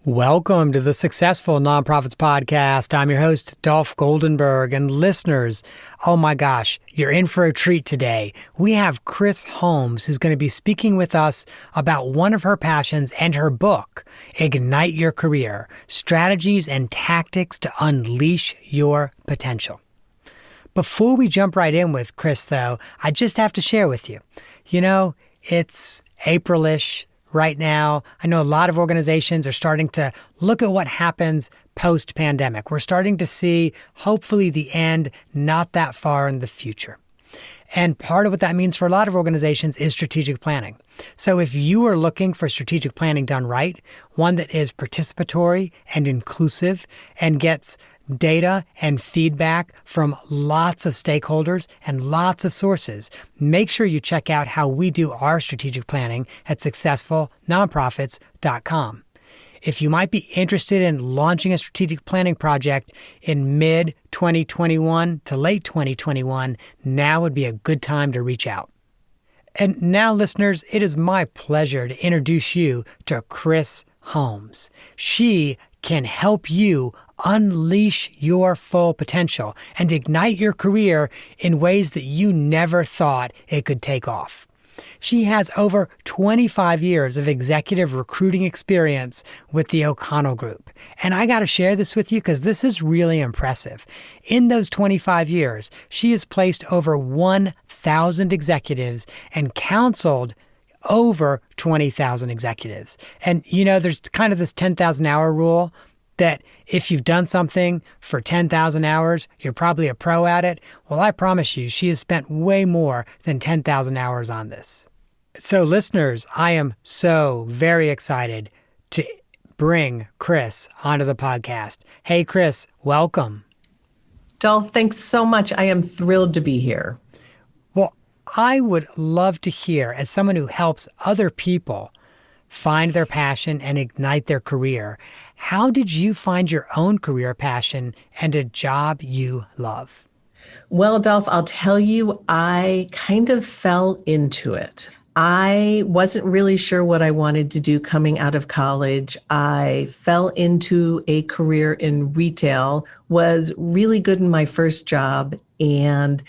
Welcome to the Successful Nonprofits Podcast. I'm your host, Dolph Goldenberg. And listeners, oh my gosh, you're in for a treat today. We have Kris Holmes, who's going to be speaking with us about one of her passions and her book, Ignite Your Career, Strategies and Tactics to Unleash Your Potential. Before we jump right in with Kris, though, I just have to share with you. You know, it's April-ish. Right now, I know a lot of organizations are starting to look at what happens post-pandemic. We're starting to see, hopefully, the end not that far in the future. And part of what that means for a lot of organizations is strategic planning. So if you are looking for strategic planning done right, one that is participatory and inclusive and gets data and feedback from lots of stakeholders and lots of sources, make sure you check out how we do our strategic planning at successfulnonprofits.com. If you might be interested in launching a strategic planning project in mid-2021 to late 2021, now would be a good time to reach out. And now, listeners, it is my pleasure to introduce you to Kris Holmes. She can help you unleash your full potential and ignite your career in ways that you never thought it could take off. She has over 25 years of executive recruiting experience with the O'Connell Group. And I got to share this with you because this is really impressive. In those 25 years, she has placed over 1,000 executives and counseled over 20,000 executives. And, you know, there's kind of this 10,000 hour rule that if you've done something for 10,000 hours, you're probably a pro at it. Well, I promise you, she has spent way more than 10,000 hours on this. So listeners, I am so very excited to bring Kris onto the podcast. Hey, Kris, welcome. Dolph, thanks so much. I am thrilled to be here. Well, I would love to hear, as someone who helps other people find their passion and ignite their career, how did you find your own career passion and a job you love? Well, Dolph, I'll tell you, I kind of fell into it. I wasn't really sure what I wanted to do coming out of college. I fell into a career in retail, was really good in my first job, and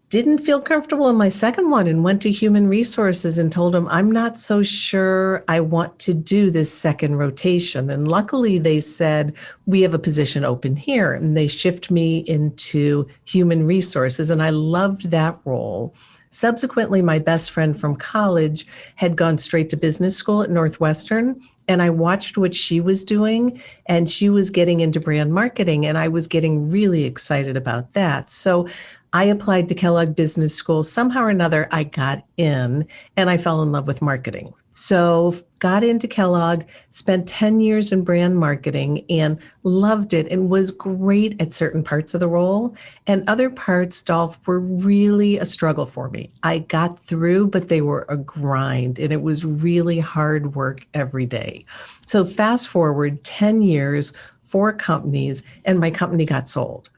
didn't feel comfortable in my second one and went to human resources and told them, I'm not so sure I want to do this second rotation. And luckily they said, we have a position open here. And they shift me into human resources. And I loved that role. Subsequently, my best friend from college had gone straight to business school at Northwestern. And I watched what she was doing, and she was getting into brand marketing. And I was getting really excited about that. So I applied to Kellogg Business School. Somehow or another, I got in and I fell in love with marketing. So got into Kellogg, spent 10 years in brand marketing and loved it and was great at certain parts of the role. And other parts, Dolph, were really a struggle for me. I got through, but they were a grind and it was really hard work every day. So fast forward 10 years, 4 companies, and my company got sold.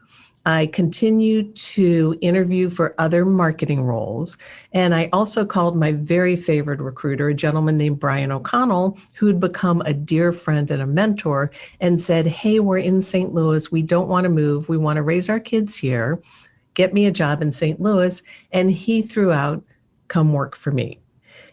I continued to interview for other marketing roles. And I also called my very favorite recruiter, a gentleman named Brian O'Connell, who'd become a dear friend and a mentor, and said, hey, we're in St. Louis. We don't want to move. We want to raise our kids here. Get me a job in St. Louis. And he threw out, come work for me.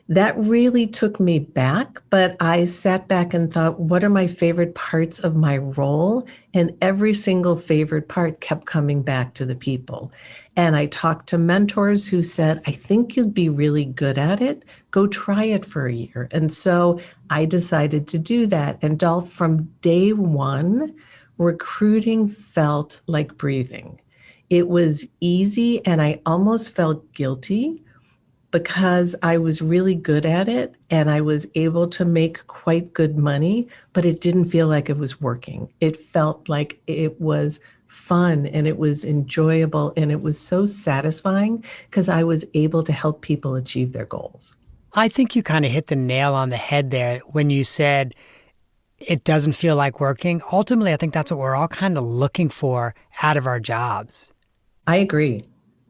That really took me back, but I sat back and thought, what are my favorite parts of my role? And every single favorite part kept coming back to the people. And I talked to mentors who said, I think you'll be really good at it. Go try it for a year. And so I decided to do that. And Dolph, from day one, recruiting felt like breathing. It was easy, and I almost felt guilty because I was really good at it and I was able to make quite good money, but it didn't feel like it was working. It felt like it was fun and it was enjoyable and it was so satisfying because I was able to help people achieve their goals. I think you kind of hit the nail on the head there when you said it doesn't feel like working. Ultimately, I think that's what we're all kind of looking for out of our jobs. I agree.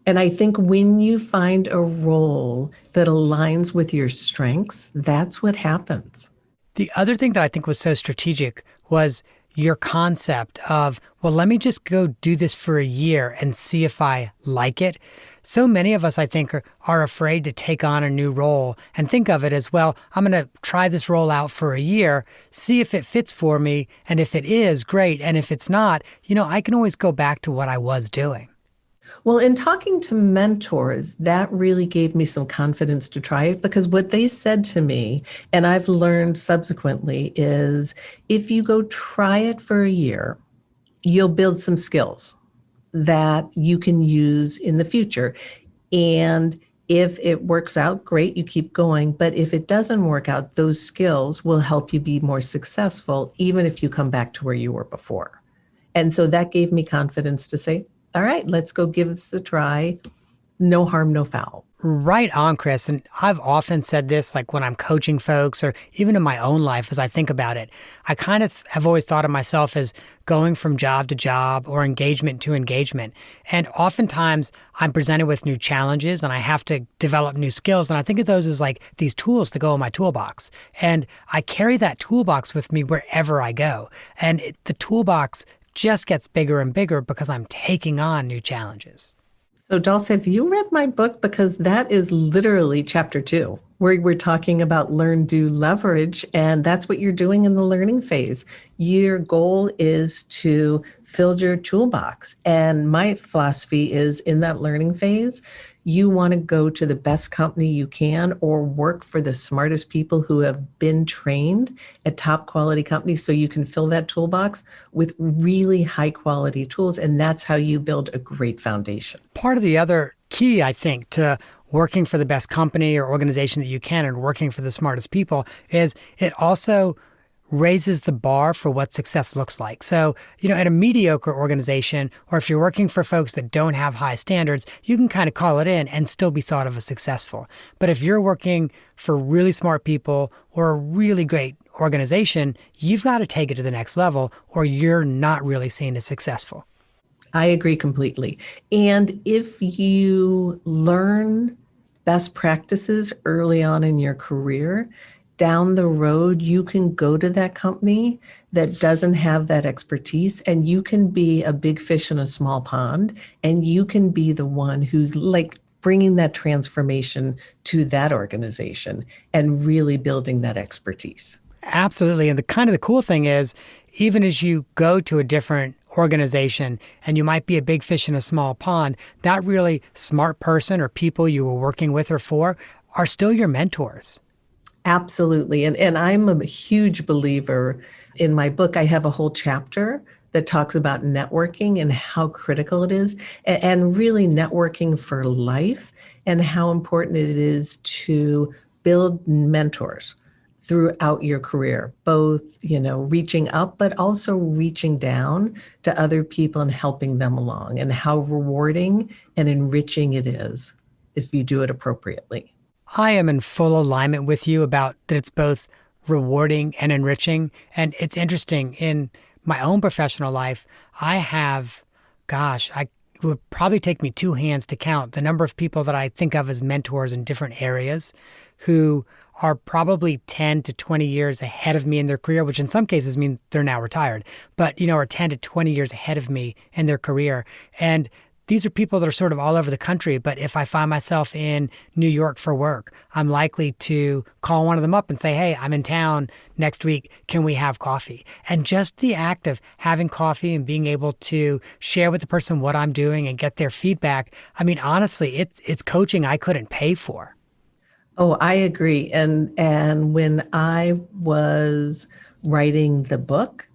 And I think when you find a role that aligns with your strengths, that's what happens. The other thing that I think was so strategic was your concept of, well, let me just go do this for a year and see if I like it. So many of us, I think, are afraid to take on a new role and think of it as, well, I'm going to try this role out for a year, see if it fits for me. And if it is, great. And if it's not, I can always go back to what I was doing. Well, in talking to mentors, that really gave me some confidence to try it because what they said to me, and I've learned subsequently, is if you go try it for a year, you'll build some skills that you can use in the future. And if it works out, great, you keep going. But if it doesn't work out, those skills will help you be more successful, even if you come back to where you were before. And so that gave me confidence to say, all right, let's go give this a try. No harm, no foul. Right on, Kris. And I've often said this, like when I'm coaching folks or even in my own life as I think about it, I kind of have always thought of myself as going from job to job or engagement to engagement. And oftentimes I'm presented with new challenges and I have to develop new skills. And I think of those as like these tools to go in my toolbox. And I carry that toolbox with me wherever I go. And the toolbox just gets bigger and bigger because I'm taking on new challenges. So, Dolph, have you read my book? Because that is literally chapter 2, where we're talking about learn, do, leverage. And that's what you're doing in the learning phase. Your goal is to fill your toolbox. And my philosophy is in that learning phase, you want to go to the best company you can or work for the smartest people who have been trained at top quality companies so you can fill that toolbox with really high quality tools. And that's how you build a great foundation. Part of the other key, I think, to working for the best company or organization that you can and working for the smartest people is it also raises the bar for what success looks like. So, at a mediocre organization, or if you're working for folks that don't have high standards, you can kind of call it in and still be thought of as successful. But if you're working for really smart people or a really great organization, you've got to take it to the next level or you're not really seen as successful. I agree completely. And if you learn best practices early on in your career, down the road, you can go to that company that doesn't have that expertise and you can be a big fish in a small pond and you can be the one who's like bringing that transformation to that organization and really building that expertise. Absolutely. And the cool thing is, even as you go to a different organization and you might be a big fish in a small pond, that really smart person or people you were working with or for are still your mentors. Absolutely. And I'm a huge believer. In my book, I have a whole chapter that talks about networking and how critical it is, and really networking for life and how important it is to build mentors throughout your career, both, reaching up, but also reaching down to other people and helping them along, and how rewarding and enriching it is if you do it appropriately. I am in full alignment with you about that it's both rewarding and enriching. And it's interesting, in my own professional life, I have, it would probably take me 2 hands to count the number of people that I think of as mentors in different areas who are probably 10 to 20 years ahead of me in their career, which in some cases means they're now retired, but, are 10 to 20 years ahead of me in their career. And these are people that are sort of all over the country, but if I find myself in New York for work, I'm likely to call one of them up and say, hey, I'm in town next week. Can we have coffee? And just the act of having coffee and being able to share with the person what I'm doing and get their feedback, I mean, honestly, it's coaching I couldn't pay for. Oh, I agree. And when I was writing the book,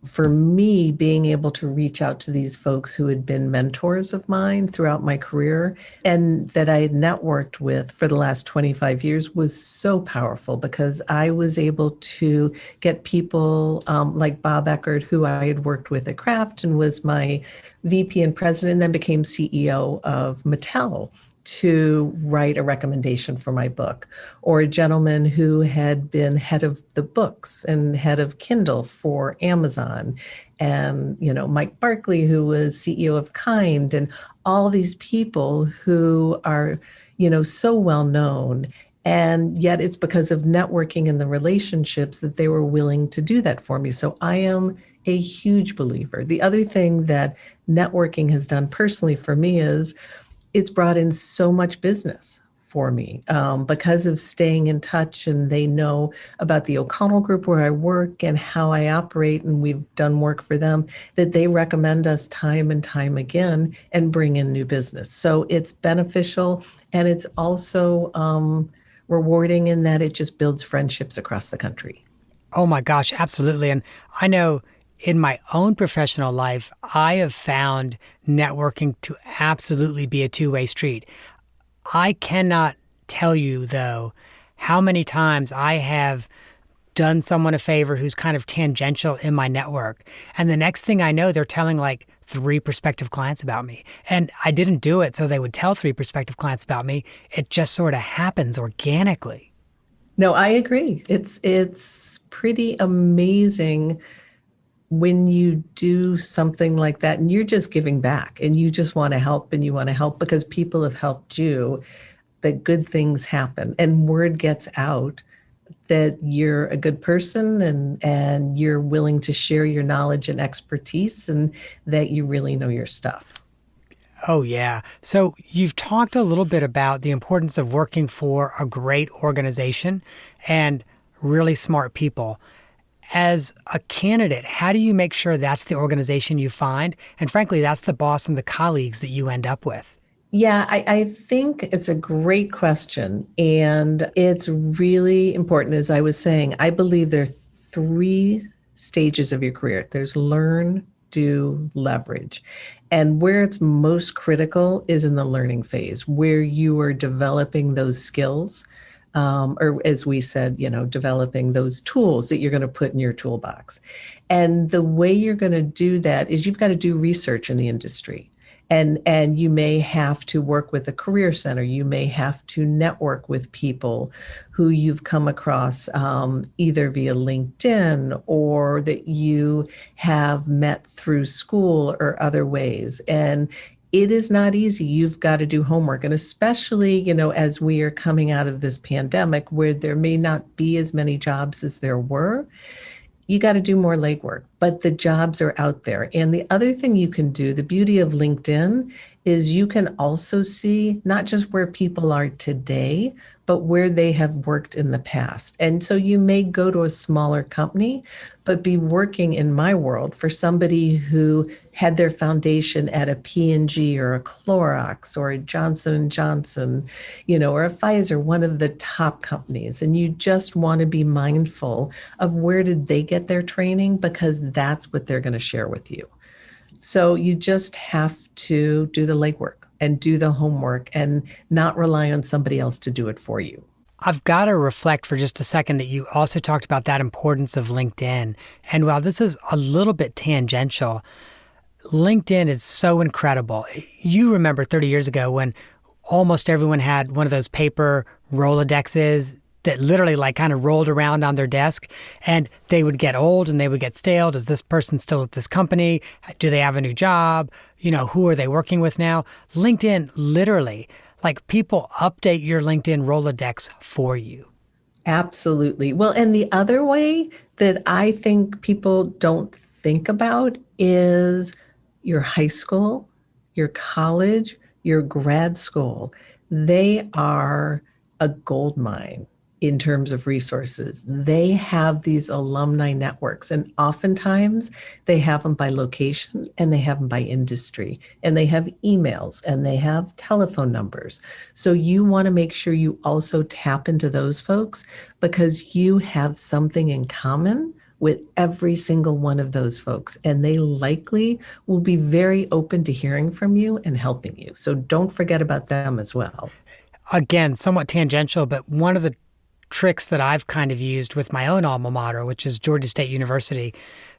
for me, being able to reach out to these folks who had been mentors of mine throughout my career and that I had networked with for the last 25 years was so powerful because I was able to get people like Bob Eckert, who I had worked with at Kraft and was my VP and president, and then became CEO of Mattel, to write a recommendation for my book, or a gentleman who had been head of the books and head of Kindle for Amazon, and Mike Barkley, who was CEO of Kind, and all these people who are so well known And yet it's because of networking and the relationships that they were willing to do that for me. So I am a huge believer. The other thing that networking has done personally for me is it's brought in so much business for me because of staying in touch, and they know about the O'Connell Group where I work and how I operate, and we've done work for them, that they recommend us time and time again and bring in new business. So it's beneficial, and it's also rewarding in that it just builds friendships across the country. Oh my gosh, absolutely. And I know in my own professional life, I have found networking to absolutely be a two-way street. I cannot tell you, though, how many times I have done someone a favor who's kind of tangential in my network. And the next thing I know, they're telling like three prospective clients about me. And I didn't do it so they would tell three prospective clients about me. It just sort of happens organically. No, I agree. It's pretty amazing when you do something like that and you're just giving back and you just want to help, and you want to help because people have helped you, that good things happen and word gets out that you're a good person, and you're willing to share your knowledge and expertise, and that you really know your stuff. Oh, yeah. So you've talked a little bit about the importance of working for a great organization and really smart people. As a candidate, how do you make sure that's the organization you find? And frankly, that's the boss and the colleagues that you end up with. Yeah, I think it's a great question. And it's really important. As I was saying, I believe there are three stages of your career. There's learn, do, leverage. And where it's most critical is in the learning phase, where you are developing those skills, or as we said, developing those tools that you're going to put in your toolbox. And the way you're going to do that is you've got to do research in the industry. And you may have to work with a career center. You may have to network with people who you've come across either via LinkedIn or that you have met through school or other ways. And it is not easy. You've got to do homework. And especially, as we are coming out of this pandemic where there may not be as many jobs as there were, you got to do more legwork, but the jobs are out there. And the other thing you can do, the beauty of LinkedIn, is you can also see not just where people are today, but where they have worked in the past. And so you may go to a smaller company, but be working in my world for somebody who had their foundation at a P&G or a Clorox or a Johnson & Johnson, or a Pfizer, one of the top companies. And you just want to be mindful of where did they get their training, because that's what they're going to share with you. So you just have to do the legwork and do the homework and not rely on somebody else to do it for you. I've got to reflect for just a second that you also talked about that importance of LinkedIn. And while this is a little bit tangential, LinkedIn is so incredible. You remember 30 years ago when almost everyone had one of those paper Rolodexes that literally kind of rolled around on their desk, and they would get old and they would get stale. Does this person still at this company? Do they have a new job? Who are they working with now? LinkedIn literally, people update your LinkedIn Rolodex for you. Absolutely. Well, and the other way that I think people don't think about is your high school, your college, your grad school. They are a gold mine in terms of resources. They have these alumni networks, and oftentimes they have them by location and they have them by industry, and they have emails and they have telephone numbers. So you want to make sure you also tap into those folks, because you have something in common with every single one of those folks, and they likely will be very open to hearing from you and helping you. So don't forget about them as well. Again, somewhat tangential, but one of the tricks that I've kind of used with my own alma mater, which is Georgia State University.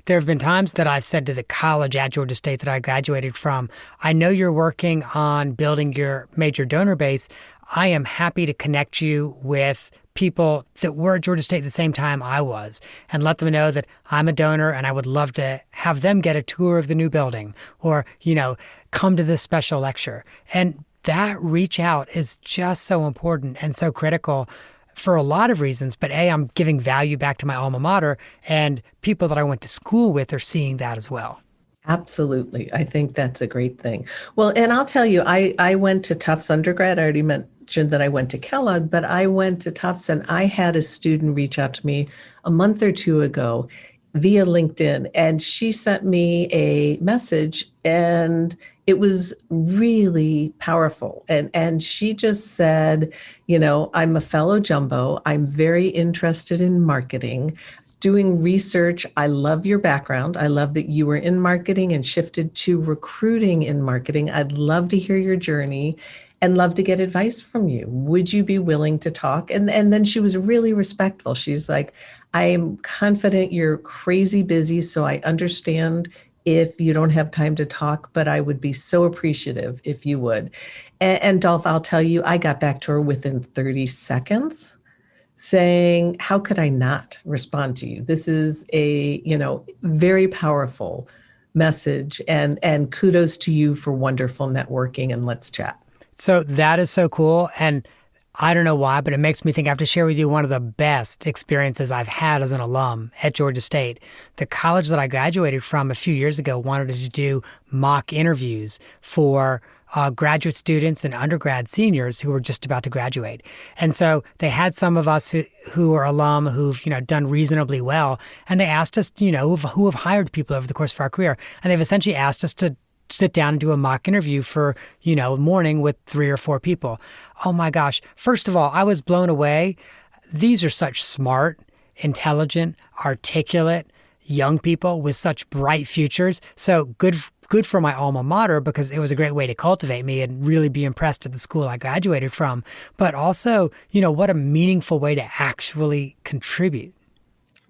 There have been times that I said to the college at Georgia State that I graduated from, I know you're working on building your major donor base. I am happy to connect you with people that were at Georgia State at the same time I was, and let them know that I'm a donor and I would love to have them get a tour of the new building, or, come to this special lecture. And that reach out is just so important and so critical. for a lot of reasons, but A, I'm giving value back to my alma mater, and people that I went to school with are seeing that as well. Absolutely. I think that's a great thing. Well, and I'll tell you, I went to Tufts undergrad. I already mentioned that I went to Kellogg, but I went to Tufts and I had a student reach out to me a month or two ago via LinkedIn, and she sent me a message and it was really powerful. And she just said, I'm a fellow jumbo. I'm very interested in marketing, doing research. I love your background. I love that you were in marketing and shifted to recruiting in marketing. I'd love to hear your journey and love to get advice from you. Would you be willing to talk? And then she was really respectful. She's like, I'm confident you're crazy busy, so I understand if you don't have time to talk, but I would be so appreciative if you would. And Dolph, I'll tell you, I got back to her within 30 seconds saying, how could I not respond to you? This is a, very powerful message, and kudos to you for wonderful networking, and let's chat. So that is so cool. And I don't know why, but it makes me think I have to share with you one of the best experiences I've had as an alum at Georgia State. The college that I graduated from a few years ago wanted to do mock interviews for graduate students and undergrad seniors who were just about to graduate. And so they had some of us who are alum who've, done reasonably well. And they asked us, who have hired people over the course of our career. And they've essentially asked us to sit down and do a mock interview for, a morning with 3 or 4 people. Oh my gosh. First of all, I was blown away. These are such smart, intelligent, articulate, young people with such bright futures. So good for my alma mater, because it was a great way to cultivate me and really be impressed at the school I graduated from. But also, what a meaningful way to actually contribute.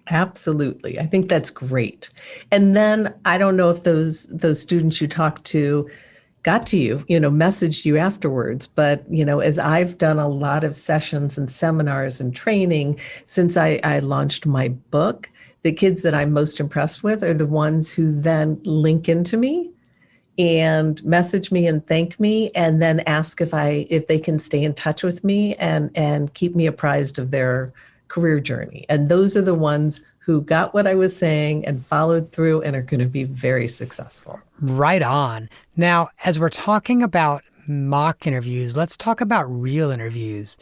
Absolutely. I think that's great. And then I don't know if those students you talked to got to you, messaged you afterwards. But, as I've done a lot of sessions and seminars and training since I launched my book, the kids that I'm most impressed with are the ones who then link into me and message me and thank me, and then ask if they can stay in touch with me and keep me apprised of their career journey. And those are the ones who got what I was saying and followed through and are going to be very successful. Right on. Now, as we're talking about mock interviews, let's talk about real interviews.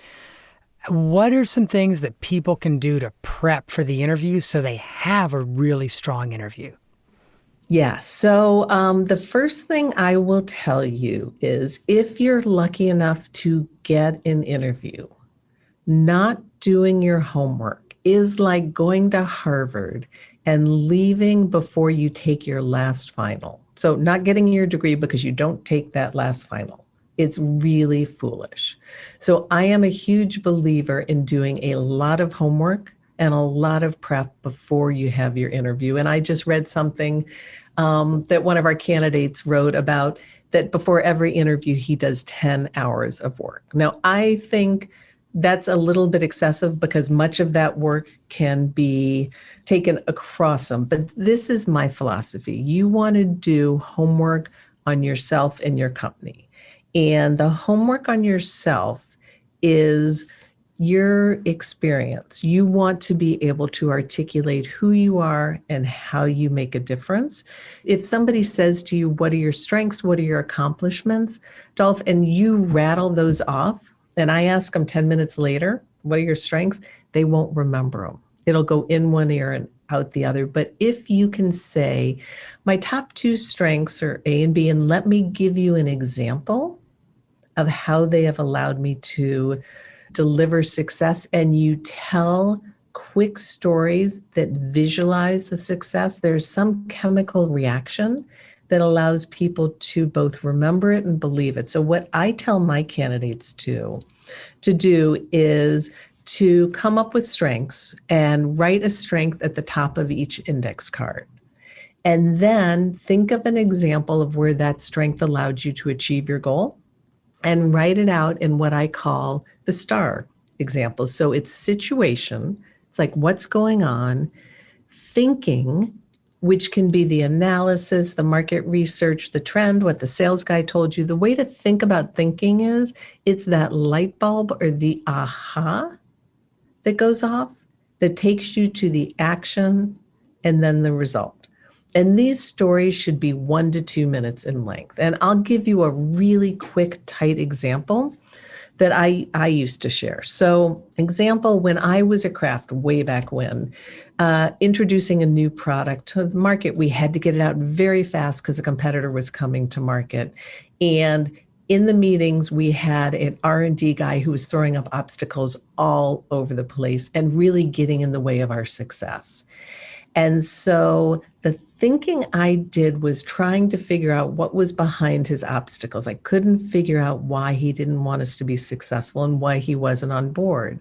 What are some things that people can do to prep for the interview so they have a really strong interview? Yeah. So the first thing I will tell you is, if you're lucky enough to get an interview, not doing your homework is like going to Harvard and leaving before you take your last final. So not getting your degree because you don't take that last final. It's really foolish. So I am a huge believer in doing a lot of homework and a lot of prep before you have your interview. And I just read something that one of our candidates wrote about, that before every interview, he does 10 hours of work. Now, I think that's a little bit excessive because much of that work can be taken across them. But this is my philosophy. You want to do homework on yourself and your company. And the homework on yourself is your experience. You want to be able to articulate who you are and how you make a difference. If somebody says to you, what are your strengths? What are your accomplishments, Dolph? And you rattle those off, and I ask them 10 minutes later, what are your strengths? They won't remember them. It'll go in one ear and out the other. But if you can say, my top 2 strengths are A and B, and let me give you an example of how they have allowed me to deliver success, and you tell quick stories that visualize the success, there's some chemical reaction that allows people to both remember it and believe it. So what I tell my candidates to do is to come up with strengths and write a strength at the top of each index card. And then think of an example of where that strength allowed you to achieve your goal, and write it out in what I call the STAR example. So it's situation, it's like what's going on, thinking, which can be the analysis, the market research, the trend, what the sales guy told you. The way to think about thinking is, it's that light bulb or the aha that goes off that takes you to the action and then the result. And these stories should be 1 to 2 minutes in length. And I'll give you a really quick, tight example that I used to share. So, example, when I was a craft way back when, introducing a new product to the market, we had to get it out very fast because a competitor was coming to market. And in the meetings, we had an R&D guy who was throwing up obstacles all over the place and really getting in the way of our success. And so the thinking I did was trying to figure out what was behind his obstacles. I couldn't figure out why he didn't want us to be successful and why he wasn't on board.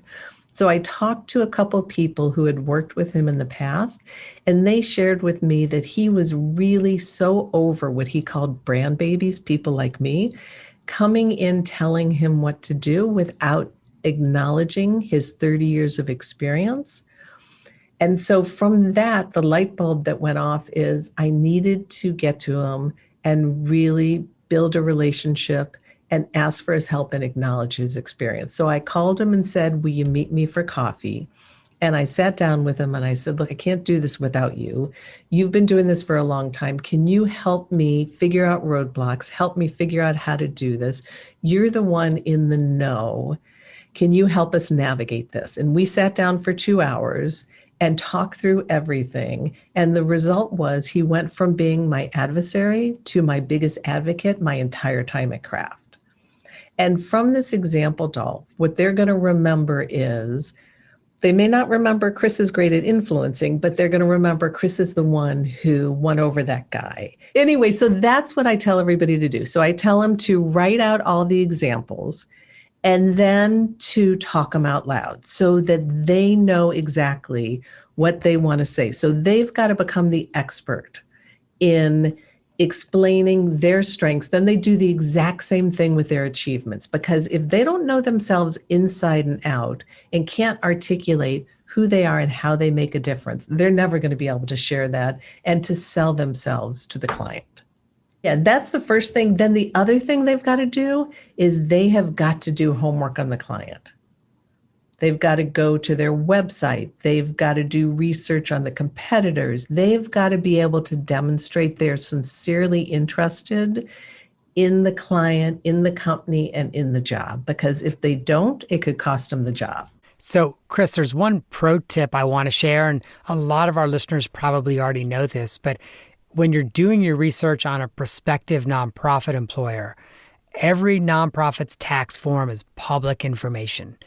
So I talked to a couple people who had worked with him in the past, and they shared with me that he was really so over what he called brand babies, people like me, coming in telling him what to do without acknowledging his 30 years of experience. And so from that, the light bulb that went off is I needed to get to him and really build a relationship and ask for his help and acknowledge his experience. So I called him and said, will you meet me for coffee? And I sat down with him and I said, look, I can't do this without you. You've been doing this for a long time. Can you help me figure out roadblocks? Help me figure out how to do this. You're the one in the know. Can you help us navigate this? And we sat down for 2 hours and talk through everything. And the result was he went from being my adversary to my biggest advocate my entire time at Kraft. And from this example, Dolph, what they're going to remember is they may not remember Kris is great at influencing, but they're going to remember Kris is the one who won over that guy. Anyway, so that's what I tell everybody to do. So I tell them to write out all the examples and then to talk them out loud so that they know exactly what they want to say. So they've got to become the expert in explaining their strengths. Then they do the exact same thing with their achievements, because if they don't know themselves inside and out and can't articulate who they are and how they make a difference, they're never going to be able to share that and to sell themselves to the client. Yeah, that's the first thing. Then the other thing they've got to do is they have got to do homework on the client. They've got to go to their website. They've got to do research on the competitors. They've got to be able to demonstrate they're sincerely interested in the client, in the company, and in the job. Because if they don't, it could cost them the job. So, Kris, there's one pro tip I want to share, and a lot of our listeners probably already know this, but when you're doing your research on a prospective nonprofit employer, every nonprofit's tax form is public information.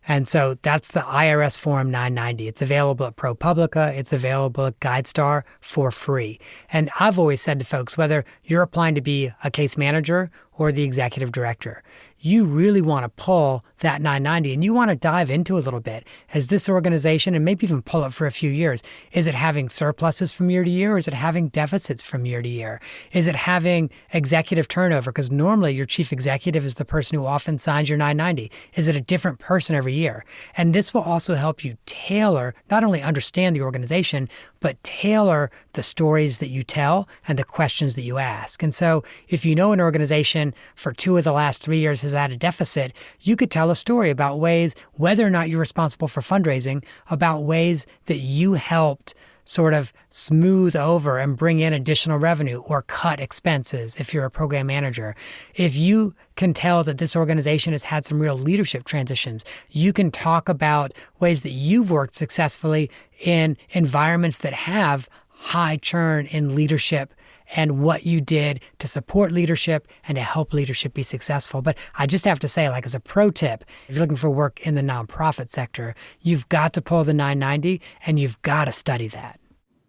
And so that's the IRS Form 990. It's available at ProPublica. It's available at GuideStar for free. And I've always said to folks, whether you're applying to be a case manager or the executive director, you really want to pull that 990 and you want to dive into a little bit. As this organization, and maybe even pull it for a few years, is it having surpluses from year to year? Or is it having deficits from year to year? Is it having executive turnover? Because normally your chief executive is the person who often signs your 990. Is it a different person every year? And this will also help you tailor, not only understand the organization, but tailor the stories that you tell and the questions that you ask. And so if you know an organization for 2 of the last 3 years has had a deficit, you could tell a story about ways, whether or not you're responsible for fundraising, about ways that you helped sort of smooth over and bring in additional revenue or cut expenses if you're a program manager. If you can tell that this organization has had some real leadership transitions, you can talk about ways that you've worked successfully in environments that have high churn in leadership and what you did to support leadership and to help leadership be successful. But I just have to say, like as a pro tip, if you're looking for work in the nonprofit sector, you've got to pull the 990 and you've got to study that.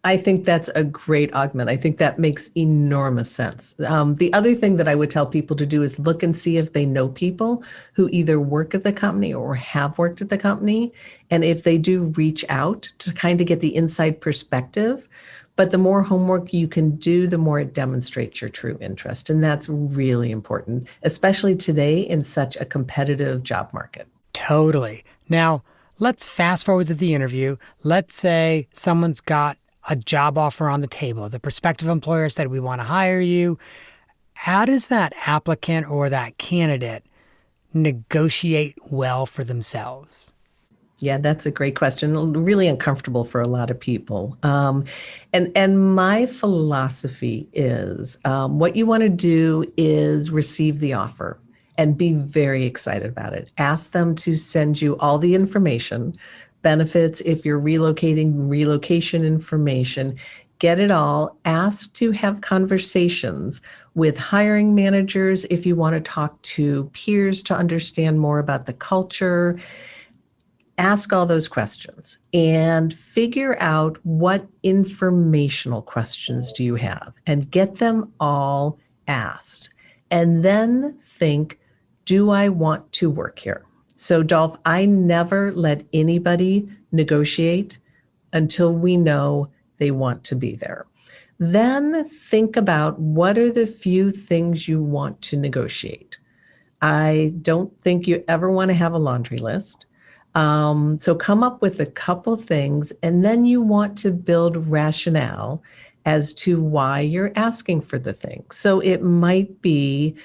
I think that's a great augment. I think that makes enormous sense. The other thing that I would tell people to do is look and see if they know people who either work at the company or have worked at the company. And if they do, reach out to kind of get the inside perspective. But the more homework you can do, the more it demonstrates your true interest. And that's really important, especially today in such a competitive job market. Totally. Now, let's fast forward to the interview. Let's say someone's got a job offer on the table. The prospective employer said, we want to hire you. How does that applicant or that candidate negotiate well for themselves? Yeah, that's a great question. Really uncomfortable for a lot of people. And my philosophy is what you want to do is receive the offer and be very excited about it. Ask them to send you all the information, benefits, if you're relocating, relocation information, get it all. Ask to have conversations with hiring managers if you want to talk to peers to understand more about the culture. Ask all those questions and figure out what informational questions do you have and get them all asked. And then think, do I want to work here? So, Dolph, I never let anybody negotiate until we know they want to be there. Then think about what are the few things you want to negotiate. I don't think you ever want to have a laundry list. So come up with a couple things, and then you want to build rationale as to why you're asking for the thing. So it might be,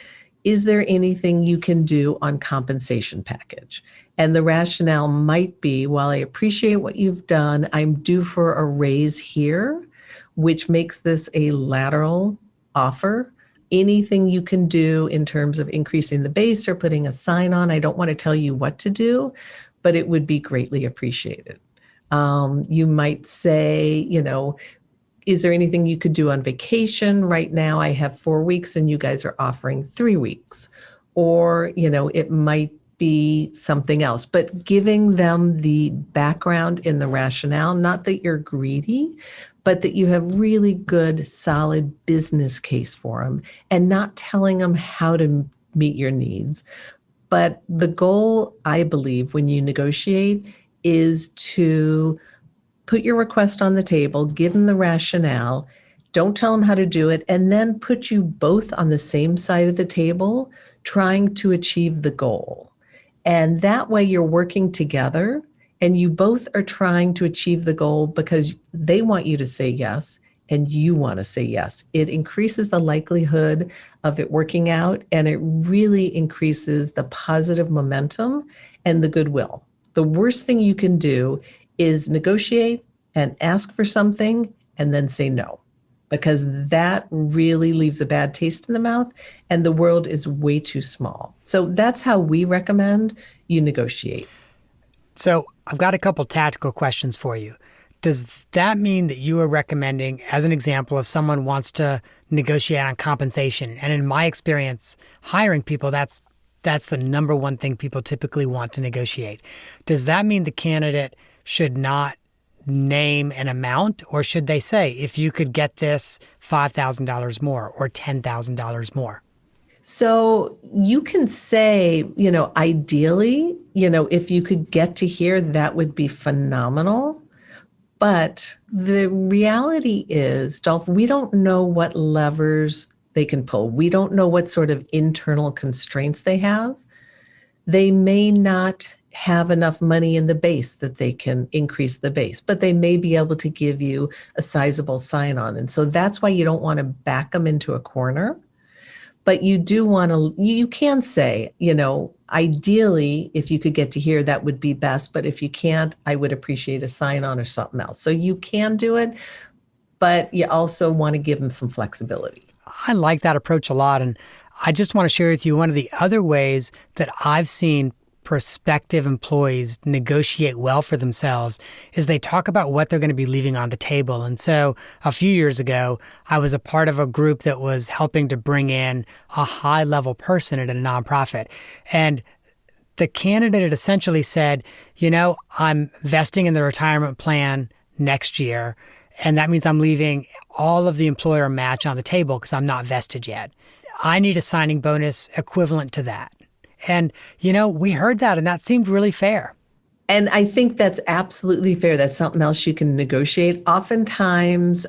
is there anything you can do on compensation package? And the rationale might be, while I appreciate what you've done, I'm due for a raise here, which makes this a lateral offer. Anything you can do in terms of increasing the base or putting a sign on, I don't want to tell you what to do, but it would be greatly appreciated. You might say, is there anything you could do on vacation? Right now, I have 4 weeks and you guys are offering 3 weeks. Or, it might be something else, but giving them the background in the rationale, not that you're greedy, but that you have really good, solid business case for them and not telling them how to meet your needs. But the goal, I believe, when you negotiate is to put your request on the table, give them the rationale, don't tell them how to do it, and then put you both on the same side of the table trying to achieve the goal. And that way you're working together and you both are trying to achieve the goal because they want you to say yes and you want to say yes. It increases the likelihood of it working out, and it really increases the positive momentum and the goodwill. The worst thing you can do is negotiate and ask for something and then say no, because that really leaves a bad taste in the mouth and the world is way too small. So that's how we recommend you negotiate. So I've got a couple tactical questions for you. Does that mean that you are recommending, as an example, if someone wants to negotiate on compensation, and in my experience, hiring people, that's the number one thing people typically want to negotiate. Does that mean the candidate should not name an amount, or should they say, if you could get this $5,000 more or $10,000 more? So you can say, ideally, if you could get to here, that would be phenomenal. But the reality is, Dolph, we don't know what levers they can pull. We don't know what sort of internal constraints they have. They may not have enough money in the base that they can increase the base, but they may be able to give you a sizable sign-on. And so that's why you don't want to back them into a corner. But you do want to, you can say, ideally, if you could get to here, that would be best. But if you can't, I would appreciate a sign-on or something else. So you can do it, but you also want to give them some flexibility. I like that approach a lot. And I just want to share with you one of the other ways that I've seen prospective employees negotiate well for themselves is they talk about what they're going to be leaving on the table. And so a few years ago, I was a part of a group that was helping to bring in a high-level person at a nonprofit. And the candidate had essentially said, I'm vesting in the retirement plan next year, and that means I'm leaving all of the employer match on the table because I'm not vested yet. I need a signing bonus equivalent to that. And, we heard that and that seemed really fair. And I think that's absolutely fair. That's something else you can negotiate. Oftentimes,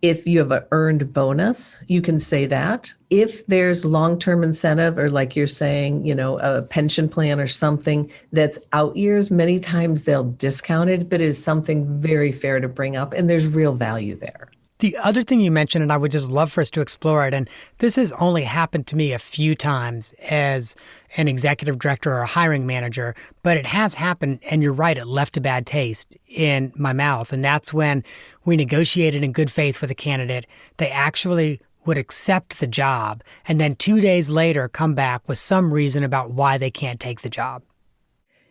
if you have an earned bonus, you can say that. If there's long-term incentive or like you're saying, a pension plan or something that's out years, many times they'll discount it, but it is something very fair to bring up and there's real value there. The other thing you mentioned, and I would just love for us to explore it, and this has only happened to me a few times as an executive director or a hiring manager, but it has happened, and you're right, it left a bad taste in my mouth. And that's when we negotiated in good faith with a candidate. They actually would accept the job, and then 2 days later come back with some reason about why they can't take the job.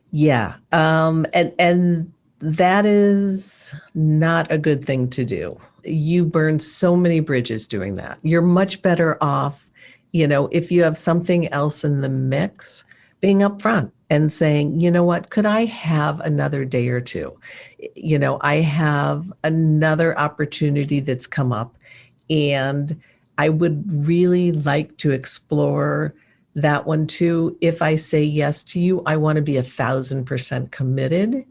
Yeah. And that is not a good thing to do. You burn so many bridges doing that. You're much better off, if you have something else in the mix, being upfront and saying, you know what, could I have another day or two? I have another opportunity that's come up, and I would really like to explore that one too. If I say yes to you, I want to be 1,000% committed.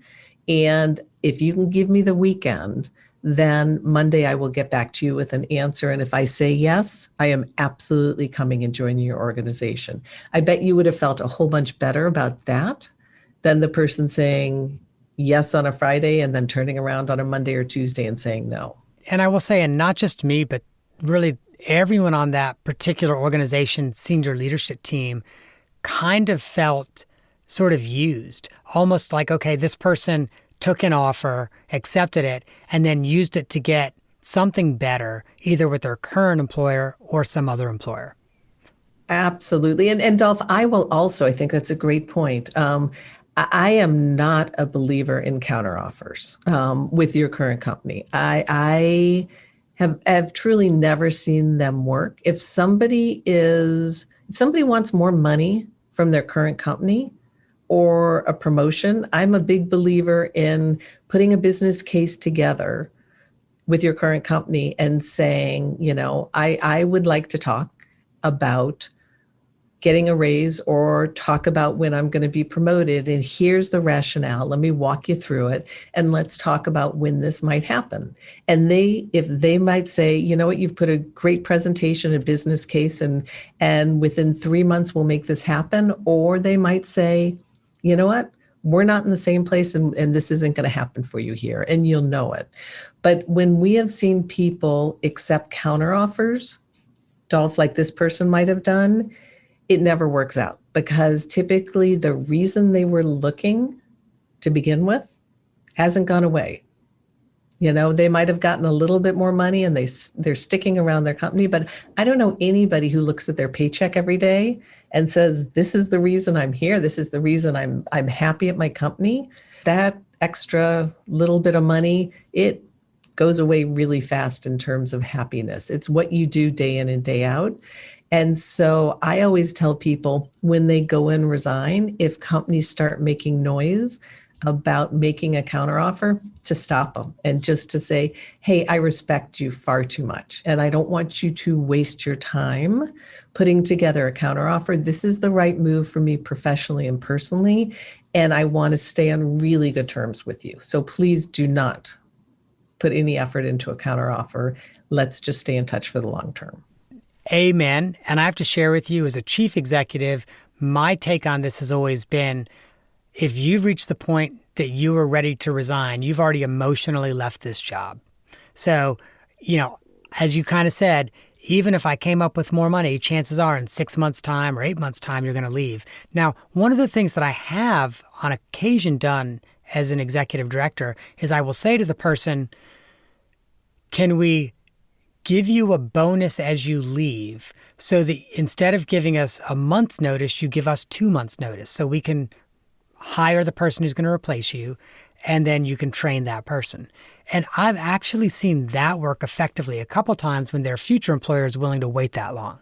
And if you can give me the weekend, then Monday I will get back to you with an answer. And if I say yes, I am absolutely coming and joining your organization. I bet you would have felt a whole bunch better about that than the person saying yes on a Friday and then turning around on a Monday or Tuesday and saying no. And I will say, and not just me, but really everyone on that particular organization, senior leadership team, kind of felt sort of used, almost like, okay, this person took an offer, accepted it, and then used it to get something better, either with their current employer or some other employer. Absolutely. And Dolph, I will also, I think that's a great point. I am not a believer in counteroffers with your current company. I have truly never seen them work. If somebody wants more money from their current company or a promotion, I'm a big believer in putting a business case together with your current company and saying, I would like to talk about getting a raise or talk about when I'm going to be promoted. And here's the rationale. Let me walk you through it. And let's talk about when this might happen. And if they might say, you know what, you've put a great presentation, a business case, and within 3 months we'll make this happen. Or they might say, you know what, we're not in the same place and this isn't going to happen for you here. And you'll know it. But when we have seen people accept counteroffers, Dolph, like this person might have done, it never works out, because typically the reason they were looking to begin with hasn't gone away. They might have gotten a little bit more money and they're sticking around their company, but I don't know anybody who looks at their paycheck every day and says, this is the reason I'm here. This is the reason I'm happy at my company. That extra little bit of money, it goes away really fast in terms of happiness. It's what you do day in and day out. And so I always tell people when they go and resign, if companies start making noise about making a counteroffer, to stop them and just to say, hey, I respect you far too much. And I don't want you to waste your time putting together a counteroffer. This is the right move for me professionally and personally. And I want to stay on really good terms with you. So please do not put any effort into a counteroffer. Let's just stay in touch for the long term. Amen. And I have to share with you, as a chief executive, my take on this has always been, if you've reached the point that you are ready to resign, you've already emotionally left this job. So, as you kind of said, even if I came up with more money, chances are in 6 months' time or 8 months' time, you're going to leave. Now, one of the things that I have on occasion done as an executive director is I will say to the person, can we give you a bonus as you leave, so that instead of giving us a month's notice, you give us 2 months' notice, so we can hire the person who's going to replace you, and then you can train that person. And I've actually seen that work effectively a couple times when their future employer is willing to wait that long.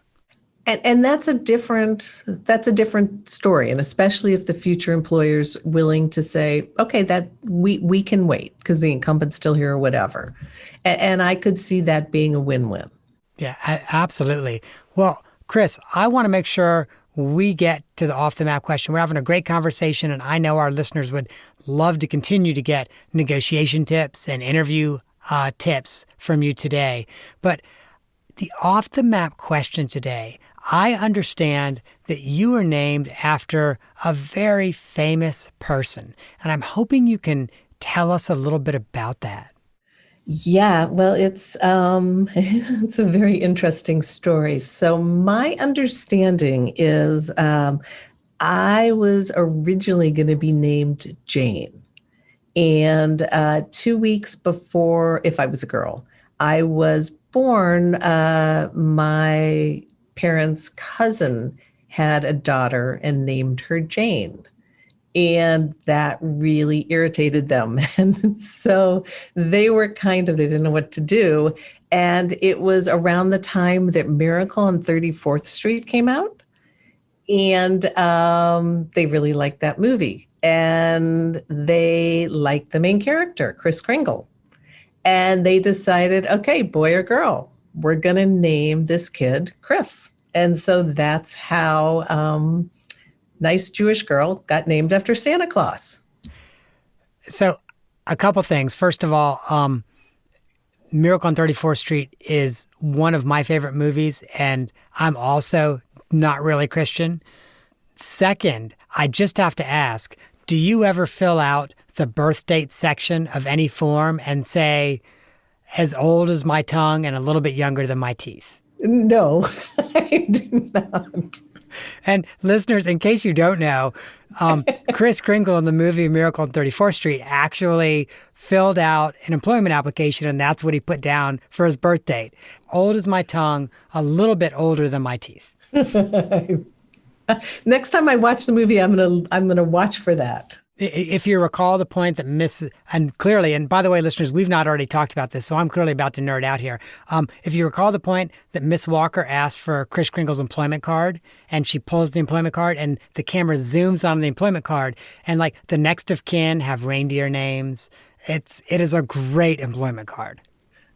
And that's a different story. And especially if the future employer's willing to say, okay, that we can wait because the incumbent's still here or whatever. And I could see that being a win-win. Yeah, absolutely. Well, Kris, I want to make sure we get to the off the map question. We're having a great conversation, and I know our listeners would love to continue to get negotiation tips and interview tips from you today. But the off the map question today, I understand that you are named after a very famous person, and I'm hoping you can tell us a little bit about that. Yeah, well, it's it's a very interesting story. So my understanding is I was originally going to be named Jane. And 2 weeks before, if I was a girl, I was born, my parents' cousin had a daughter and named her Jane. And that really irritated them. And so they didn't know what to do. And it was around the time that Miracle on 34th Street came out. And they really liked that movie. And they liked the main character, Kris Kringle. And they decided, okay, boy or girl, we're going to name this kid Kris. And so that's how nice Jewish girl got named after Santa Claus. So a couple things. First of all, Miracle on 34th Street is one of my favorite movies, and I'm also not really Christian. Second, I just have to ask, do you ever fill out the birth date section of any form and say, as old as my tongue and a little bit younger than my teeth? No, I do not. And listeners, in case you don't know, Kris Kringle in the movie Miracle on 34th Street actually filled out an employment application, and that's what he put down for his birth date. Old as my tongue, a little bit older than my teeth. Next time I watch the movie, I'm gonna watch for that. If you recall the point that and clearly, and by the way, listeners, we've not already talked about this, so I'm clearly about to nerd out here. If you recall the point that Miss Walker asked for Kris Kringle's employment card, and she pulls the employment card, and the camera zooms on the employment card, and like the next of kin have reindeer names. It is a great employment card.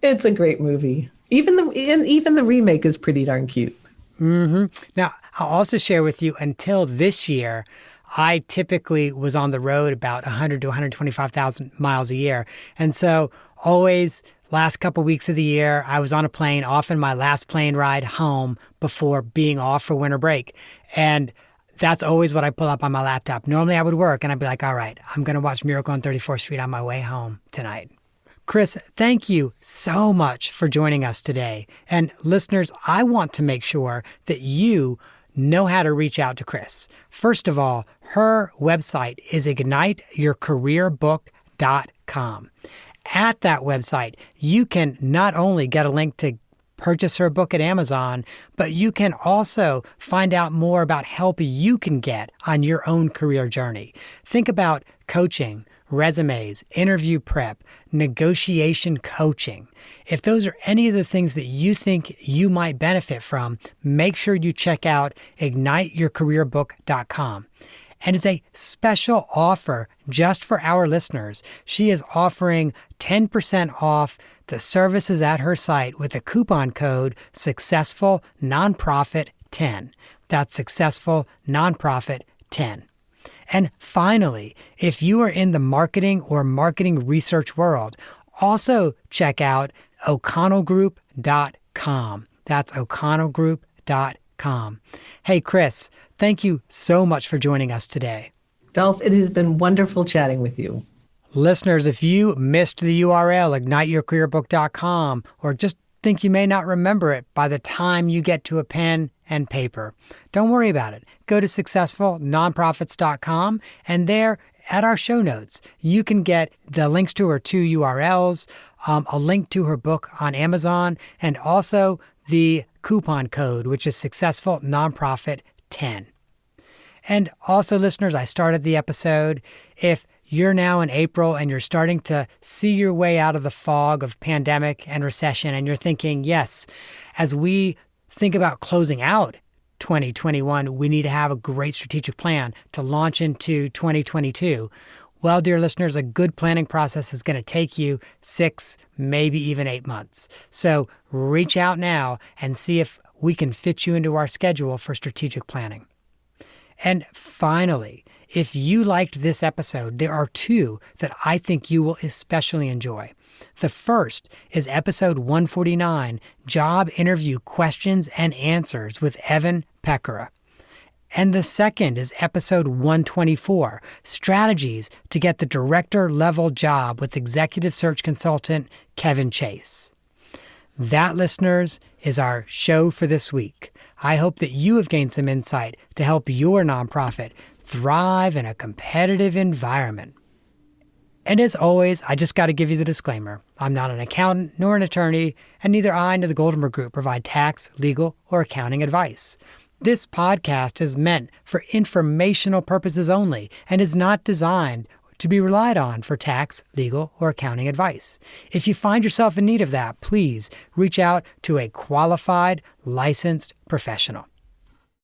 It's a great movie. Even the remake is pretty darn cute. Mm-hmm. Now, I'll also share with you, until this year, I typically was on the road about 100 to 125,000 miles a year. And so always last couple weeks of the year, I was on a plane, often my last plane ride home before being off for winter break. And that's always what I pull up on my laptop. Normally I would work and I'd be like, all right, I'm going to watch Miracle on 34th Street on my way home tonight. Kris, thank you so much for joining us today. And listeners, I want to make sure that you know how to reach out to Kris. First of all, her website is igniteyourcareerbook.com. At that website, you can not only get a link to purchase her book at Amazon, but you can also find out more about help you can get on your own career journey. Think about coaching, resumes, interview prep, negotiation coaching. If those are any of the things that you think you might benefit from, make sure you check out igniteyourcareerbook.com. And it's a special offer just for our listeners. She is offering 10% off the services at her site with a coupon code Successful Nonprofit 10. That's Successful Nonprofit 10. And finally, if you are in the marketing or marketing research world, also check out O'ConnellGroup.com. That's O'ConnellGroup.com. Hey, Kris, thank you so much for joining us today. Dolph, it has been wonderful chatting with you. Listeners, if you missed the URL, igniteyourcareerbook.com, or just think you may not remember it by the time you get to a pen and paper, don't worry about it. Go to successfulnonprofits.com, and there at our show notes, you can get the links to her two URLs, a link to her book on Amazon, and also the coupon code, which is Successful Nonprofit 10. And also, listeners, I started the episode. If you're now in April and you're starting to see your way out of the fog of pandemic and recession, and you're thinking, yes, as we think about closing out 2021, we need to have a great strategic plan to launch into 2022. Well, dear listeners, a good planning process is going to take you 6, maybe even 8 months. So reach out now and see if we can fit you into our schedule for strategic planning. And finally, if you liked this episode, there are 2 that I think you will especially enjoy. The first is episode 149, Job Interview Questions and Answers with Evan Peckera. And the second is episode 124, Strategies to Get the Director-Level Job with executive search consultant Kevin Chase. That, listeners, is our show for this week. I hope that you have gained some insight to help your nonprofit thrive in a competitive environment. And as always, I just got to give you the disclaimer. I'm not an accountant nor an attorney, and neither I nor the Goldenberg Group provide tax, legal, or accounting advice. This podcast is meant for informational purposes only and is not designed to be relied on for tax, legal, or accounting advice. If you find yourself in need of that, please reach out to a qualified, licensed professional.